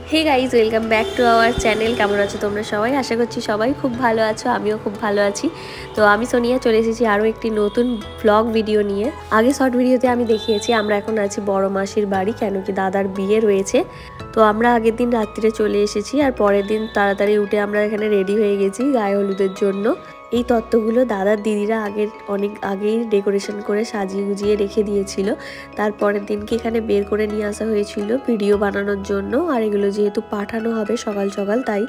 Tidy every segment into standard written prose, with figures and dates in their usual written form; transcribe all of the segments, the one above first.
Hey guys, welcome back to our channel. কেমন আছো তোমরা সবাই? আশা করছি সবাই খুব ভালো আছো, আমিও খুব ভালো আছি। তো আমি সোনিয়া চলে এসেছি আরও একটি নতুন ব্লগ ভিডিও নিয়ে। আগে শর্ট ভিডিওতে আমি দেখিয়েছি আমরা এখন আছি বড় মাসির বাড়ি, কেন কি দাদার বিয়ে রয়েছে। তো আমরা আগের দিন রাত্রিরে চলে এসেছি আর পরের দিন তাড়াতাড়ি উঠে আমরা এখানে রেডি হয়ে গেছি গায়ে হলুদের জন্য। এই তত্ত্বগুলো দাদার দিদিরা অনেক আগেই ডেকোরেশন করে সাজিয়ে গুজিয়ে রেখে দিয়েছিল। তারপরের দিনকে এখানে বের করে নিয়ে আসা হয়েছিল ভিডিও বানানোর জন্য। আর এগুলো যেহেতু পাঠানো হবে সকাল সকাল তাই।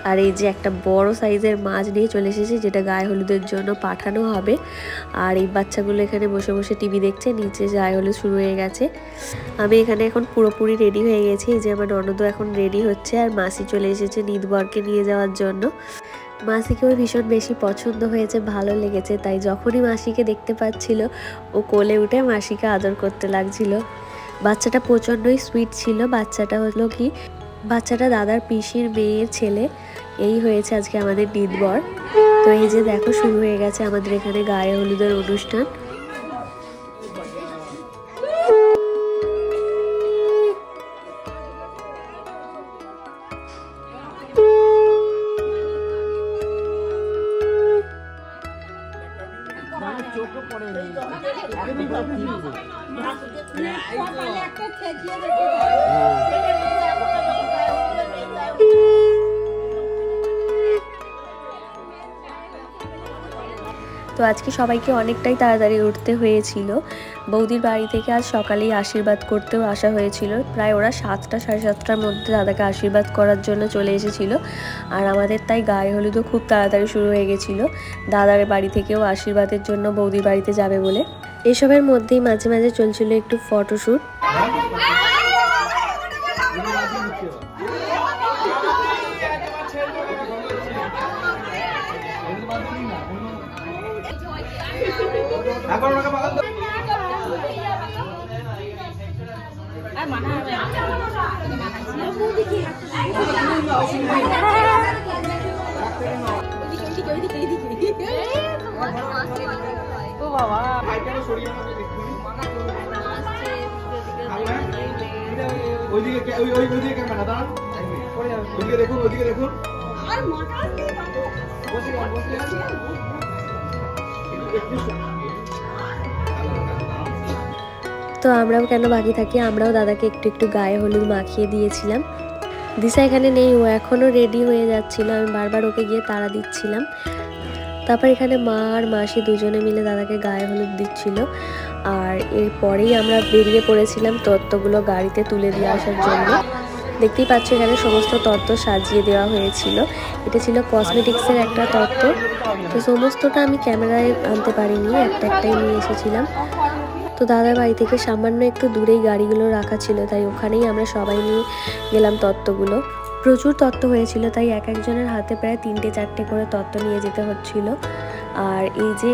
আর এই যে একটা বড় সাইজের মাছ নিয়ে চলে এসেছে, যেটা গায়ে হলুদের জন্য পাঠানো হবে। আর এই বাচ্চাগুলো এখানে বসে বসে টিভি দেখছে, নিচে গায়ে হলুদ শুরু হয়ে গেছে। আমি এখানে এখন পুরোপুরি রেডি হয়ে গেছি। এই যে আমার ননদও এখন রেডি হচ্ছে, আর মাসি চলে এসেছে নিদবরকে নিয়ে যাওয়ার জন্য। মাসিকে ওর ভীষণ বেশি পছন্দ হয়েছে, ভালো লেগেছে, তাই যখনই মাসিকে দেখতে পাচ্ছিল ও কোলে উঠে মাসিকে আদর করতে লাগছিল। বাচ্চাটা প্রচণ্ডই সুইট ছিল। বাচ্চাটা হলো কি, বাচ্চাটা দাদার পিসির মেয়ের ছেলে। এই হয়েছে আজকে আমাদের নিদবর। তো এই যে দেখো শুরু হয়ে গেছে আমাদের এখানে গায়ে হলুদের অনুষ্ঠান। তো আজকে সবাইকে অনেকটাই তাড়াতাড়ি উঠতে হয়েছিল। বৌদির বাড়ি থেকে আজ সকালেই আশীর্বাদ করতেও আসা হয়েছিল। প্রায় ওরা 7টা সাড়ে 7টার মধ্যে দাদাকে আশীর্বাদ করার জন্য চলে এসেছিল। আর আমাদের তাই গায়ে হলুদও খুব তাড়াতাড়ি শুরু হয়ে গেছিলো। দাদার বাড়ি থেকেও আশীর্বাদের জন্য বৌদির বাড়িতে যাবে বলে। এসবের মধ্যেই মাঝে মাঝে চলছিল একটু ফটোশ্যুট। তো আমরাও কেন বাকি থাকি, আমরাও দাদাকে একটু একটু গায়ে হলুদ মাখিয়ে দিয়েছিলাম। দিশা এখানে নেই, ও এখনও রেডি হয়ে যাচ্ছিল, আমি বারবার ওকে গিয়ে তাড়া দিচ্ছিলাম। তারপর এখানে মা আর মাসি দুজনে মিলে দাদাকে গায়ে হলুদ দিচ্ছিল। আর এরপরেই আমরা বেরিয়ে পড়েছিলাম তত্ত্বগুলো গাড়িতে তুলে দিয়ে আসার জন্য। দেখতেই পাচ্ছ এখানে সমস্ত তত্ত্ব সাজিয়ে দেওয়া হয়েছিল। এটা ছিল কসমেটিক্সের একটা তত্ত্ব। তো সমস্তটা আমি ক্যামেরায় আনতে পারিনি, একটাই নিয়ে এসেছিলাম। তো দাদার বাড়ি থেকে সামান্য একটু দূরেই গাড়িগুলো রাখা ছিল, তাই ওখানেই আমরা সবাই নিয়ে গেলাম তত্ত্বগুলো। প্রচুর তত্ত্ব হয়েছিল, তাই এক একজনের হাতে প্রায় 3-4টে করে তত্ত্ব নিয়ে যেতে হচ্ছিল। আর এই যে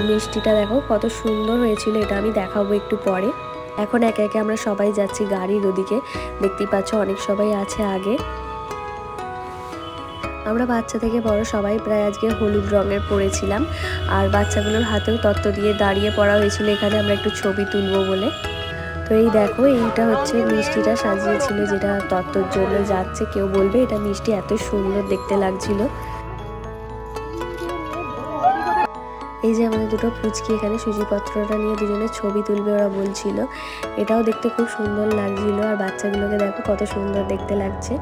মিষ্টিটা দেখো কত সুন্দর হয়েছিল, এটা আমি দেখাবো একটু পরে। এখন একে একে আমরা সবাই যাচ্ছি গাড়ির ওদিকে। দেখতেই পাচ্ছ অনেক সবাই আছে আগে। আমরা বাচ্চা থেকে বড় সবাই প্রায় আজকে হলুদ রঙের পরেছিলাম। আর বাচ্চাগুলোর হাতেও তত্ত্ব দিয়ে দাঁড়িয়ে পড়া হয়েছিল এখানে আমরা একটু ছবি তুলবো বলে। তো এই দেখো, এইটা হচ্ছে মিষ্টিটা সাজিয়েছিল, যেটা তত্ত্বর জন্য যাচ্ছে। কেউ বলবে এটা মিষ্টি, এত সুন্দর দেখতে লাগছিল। এই যে আমাদের দুটো পুচকি এখানে সুজিপত্রটা নিয়ে দুজনে ছবি তুলবে ওরা বলছিল। এটাও দেখতে খুব সুন্দর লাগছিল। আর বাচ্চাগুলোকে দেখো কত সুন্দর দেখতে লাগছে।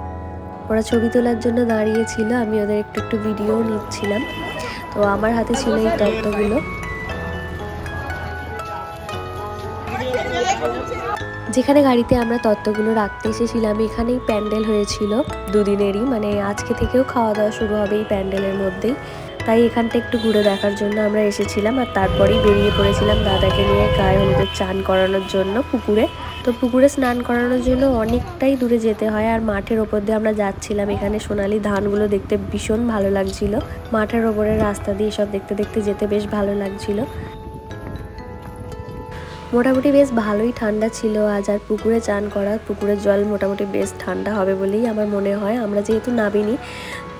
ওরা ছবি তোলার জন্য দাঁড়িয়েছিল, আমি ওদের একটু একটু ভিডিও নিচ্ছিলাম। তো আমার হাতে ছিল এই তত্ত্বগুলো। যেখানে গাড়িতে আমরা তত্ত্বগুলো রাখতে এসেছিলাম এখানেই প্যান্ডেল হয়েছিল দুদিনেরই, মানে আজকে থেকেও খাওয়া দাওয়া শুরু হবে এই প্যান্ডেলের মধ্যেই। তাই এখানটা একটু ঘুরে দেখার জন্য আমরা এসেছিলাম। আর তারপরেই বেরিয়ে পড়েছিলাম দাদাকে নিয়ে গায়ে হলুদের চান করানোর জন্য পুকুরে। তো পুকুরে স্নান করানোর জন্য অনেকটাই দূরে যেতে হয়। আর মাঠের ওপর দিয়ে আমরা যাচ্ছিলাম। এখানে সোনালি ধানগুলো দেখতে ভীষণ ভালো লাগছিল। মাঠের ওপরের রাস্তা দিয়ে সব দেখতে দেখতে যেতে বেশ ভালো লাগছিল। মোটামুটি বেশ ভালোই ঠান্ডা ছিল আজ। আর পুকুরে চান করা, পুকুরের জল মোটামুটি বেশ ঠান্ডা হবে বলেই আমার মনে হয়। আমরা যেহেতু নাবিনি,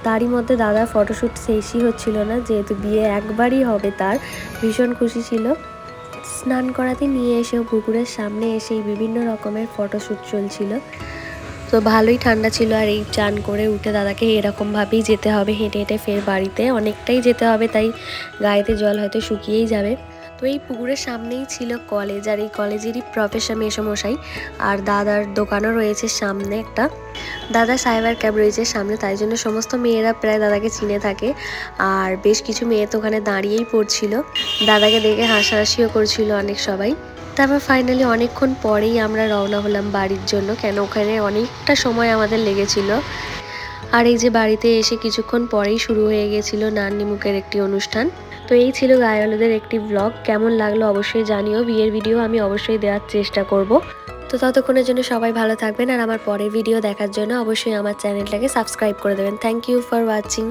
তারই মধ্যে দাদার ফটোশ্যুট শেষই হচ্ছিল না, যেহেতু বিয়ে একবারই হবে তার, ভীষণ খুশি ছিল। স্নান করাতে নিয়ে এসেও পুকুরের সামনে এসেই বিভিন্ন রকমের ফটোশ্যুট চলছিল। তো ভালোই ঠান্ডা ছিল। আর এই চান করে উঠে দাদাকে এরকমভাবেই যেতে হবে, হেঁটে হেঁটে ফের বাড়িতে। অনেকটাই যেতে হবে, তাই গায়েতে জল হয়তো শুকিয়েই যাবে। তো এই পুকুরের সামনেই ছিল কলেজ, আর এই কলেজেরই প্রফেসর মেসোমশাই। আর দাদার দোকানও রয়েছে সামনে একটা, দাদা সাইবার ক্যাব রয়েছে সামনে, তাই জন্য সমস্ত মেয়েরা প্রায় দাদাকে চিনে থাকে। আর বেশ কিছু মেয়ে তো ওখানে দাঁড়িয়েই পড়ছিল, দাদাকে দেখে হাসাহাসিও করছিল অনেক সবাই। তারপর ফাইনালি অনেকক্ষণ পরেই আমরা রওনা হলাম বাড়ির জন্য, কেন ওখানে অনেকটা সময় আমাদের লেগেছিল। আর এই যে বাড়িতে এসে কিছুক্ষণ পরেই শুরু হয়ে গেছিল নান্নিমুখের একটি অনুষ্ঠান। তো এই ছিল গায়ে হলুদের একটি ব্লগ। কেমন লাগলো অবশ্যই জানিও। বিয়ের ভিডিও আমি অবশ্যই দেওয়ার চেষ্টা করব। তো ততক্ষণের জন্য সবাই ভালো থাকবেন, আর আমার পরের ভিডিও দেখার জন্য অবশ্যই আমার চ্যানেলটাকে সাবস্ক্রাইব করে দেবেন। Thank you for watching.